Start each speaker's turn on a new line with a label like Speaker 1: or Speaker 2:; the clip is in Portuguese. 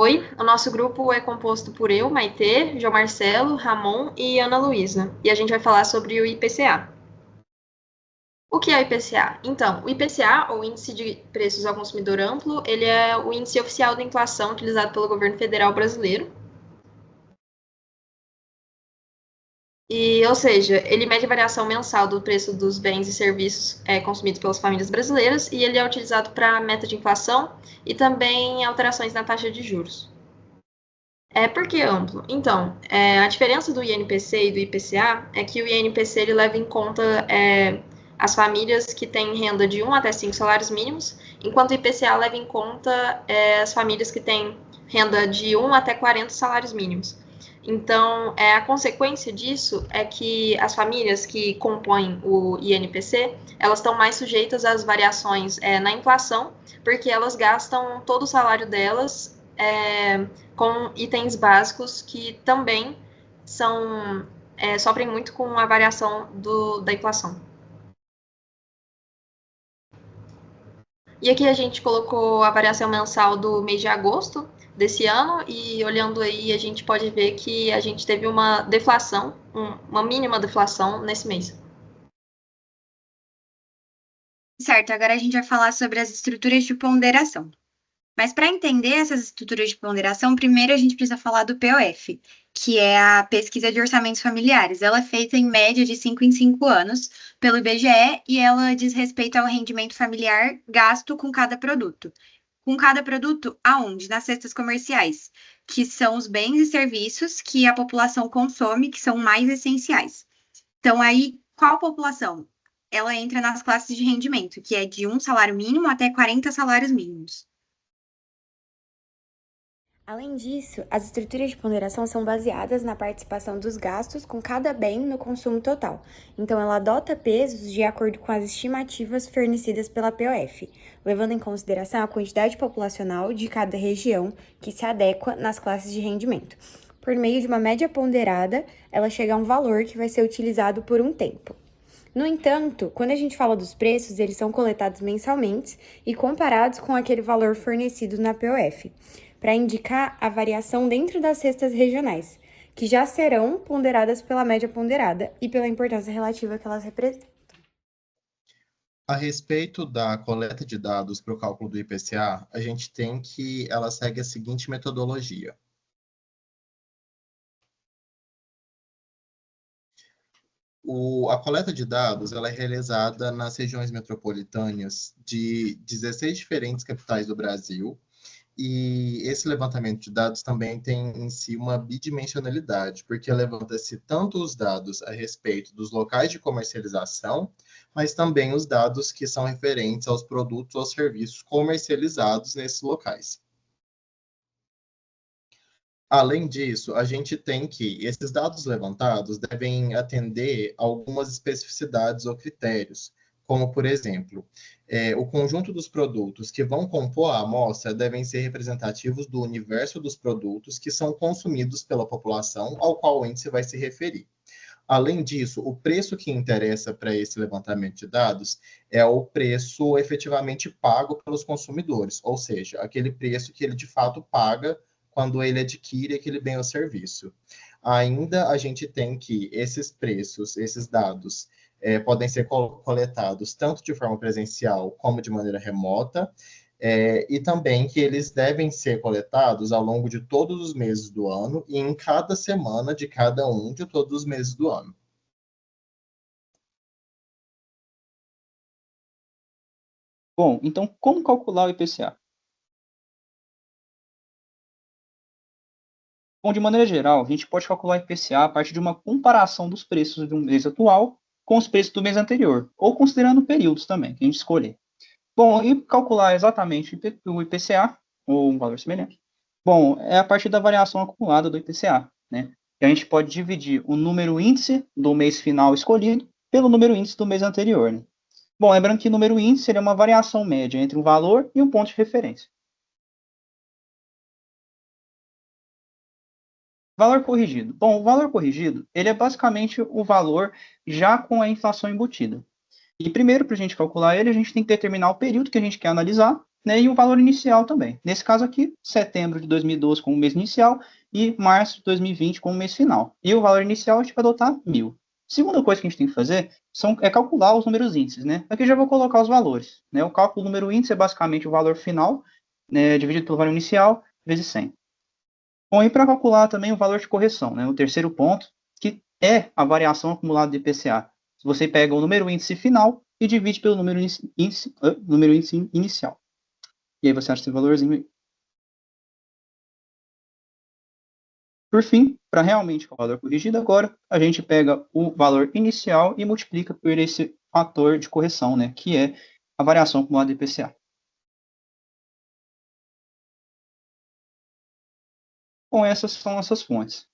Speaker 1: Oi, o nosso grupo é composto por eu, Maitê, João Marcelo, Ramon e Ana Luísa, e a gente vai falar sobre o IPCA. O que é o IPCA? Então, o IPCA, ou Índice de Preços ao Consumidor Amplo, ele é o índice oficial da inflação utilizado pelo governo federal brasileiro. Ou seja, ele mede a variação mensal do preço dos bens e serviços consumidos pelas famílias brasileiras e ele é utilizado para meta de inflação e também alterações na taxa de juros. Por que amplo? Então, a diferença do INPC e do IPCA é que o INPC ele leva em conta as famílias que têm renda de 1 até 5 salários mínimos, enquanto o IPCA leva em conta as famílias que têm renda de 1 até 40 salários mínimos. Então, a consequência disso é que as famílias que compõem o INPC, elas estão mais sujeitas às variações na inflação, porque elas gastam todo o salário delas com itens básicos que também sofrem muito com a variação da inflação. E aqui a gente colocou a variação mensal do mês de agosto desse ano, e olhando aí a gente pode ver que a gente teve uma deflação, uma mínima deflação nesse mês.
Speaker 2: Certo, agora a gente vai falar sobre as estruturas de ponderação. Mas para entender essas estruturas de ponderação, primeiro a gente precisa falar do POF, que é a pesquisa de orçamentos familiares. Ela é feita em média de 5 em 5 anos pelo IBGE e ela diz respeito ao rendimento familiar gasto com cada produto. Com cada produto, aonde? Nas cestas comerciais, que são os bens e serviços que a população consome, que são mais essenciais. Então, aí, qual população? Ela entra nas classes de rendimento, que é de 1 salário mínimo até 40 salários mínimos.
Speaker 3: Além disso, as estruturas de ponderação são baseadas na participação dos gastos com cada bem no consumo total. Então, ela adota pesos de acordo com as estimativas fornecidas pela POF, levando em consideração a quantidade populacional de cada região que se adequa nas classes de rendimento. Por meio de uma média ponderada, ela chega a um valor que vai ser utilizado por um tempo. No entanto, quando a gente fala dos preços, eles são coletados mensalmente e comparados com aquele valor fornecido na POF, para indicar a variação dentro das cestas regionais, que já serão ponderadas pela média ponderada e pela importância relativa que elas representam.
Speaker 4: A respeito da coleta de dados para o cálculo do IPCA, a gente tem que ela segue a seguinte metodologia. A coleta de dados ela é realizada nas regiões metropolitanas de 16 diferentes capitais do Brasil, e esse levantamento de dados também tem em si uma bidimensionalidade, porque levanta-se tanto os dados a respeito dos locais de comercialização, mas também os dados que são referentes aos produtos ou serviços comercializados nesses locais. Além disso, a gente tem que esses dados levantados devem atender a algumas especificidades ou critérios, como, por exemplo, o conjunto dos produtos que vão compor a amostra devem ser representativos do universo dos produtos que são consumidos pela população ao qual o índice vai se referir. Além disso, o preço que interessa para esse levantamento de dados é o preço efetivamente pago pelos consumidores, ou seja, aquele preço que ele de fato paga quando ele adquire aquele bem ou serviço. Ainda a gente tem que esses preços, esses dados, podem ser coletados tanto de forma presencial como de maneira remota, e também que eles devem ser coletados ao longo de todos os meses do ano e em cada semana de cada um de todos os meses do ano.
Speaker 5: Bom, então como calcular o IPCA? Bom, de maneira geral, a gente pode calcular o IPCA a partir de uma comparação dos preços do mês atual com os preços do mês anterior, ou considerando períodos também, que a gente escolher. Bom, e calcular exatamente o IPCA, ou um valor semelhante, bom, é a partir da variação acumulada do IPCA, né? E a gente pode dividir o número índice do mês final escolhido pelo número índice do mês anterior, né? Bom, lembrando que o número índice seria uma variação média entre um valor e um ponto de referência. Valor corrigido. Bom, o valor corrigido, ele é basicamente o valor já com a inflação embutida. E primeiro, para a gente calcular ele, a gente tem que determinar o período que a gente quer analisar né, e o valor inicial também. Nesse caso aqui, setembro de 2012 como mês inicial e março de 2020 como mês final. E o valor inicial a gente vai adotar 1.000. Segunda coisa que a gente tem que fazer é calcular os números índices, né? Aqui eu já vou colocar os valores, né? O cálculo do número índice é basicamente o valor final, né, dividido pelo valor inicial, vezes 100. Bom, e para calcular também o valor de correção, né? O terceiro ponto, que é a variação acumulada de IPCA. Você pega o número índice final e divide pelo número índice inicial. E aí você acha esse valorzinho aí. Por fim, para realmente o valor corrigido agora, a gente pega o valor inicial e multiplica por esse fator de correção, né, que é a variação acumulada de IPCA. Bom, essas são nossas fontes.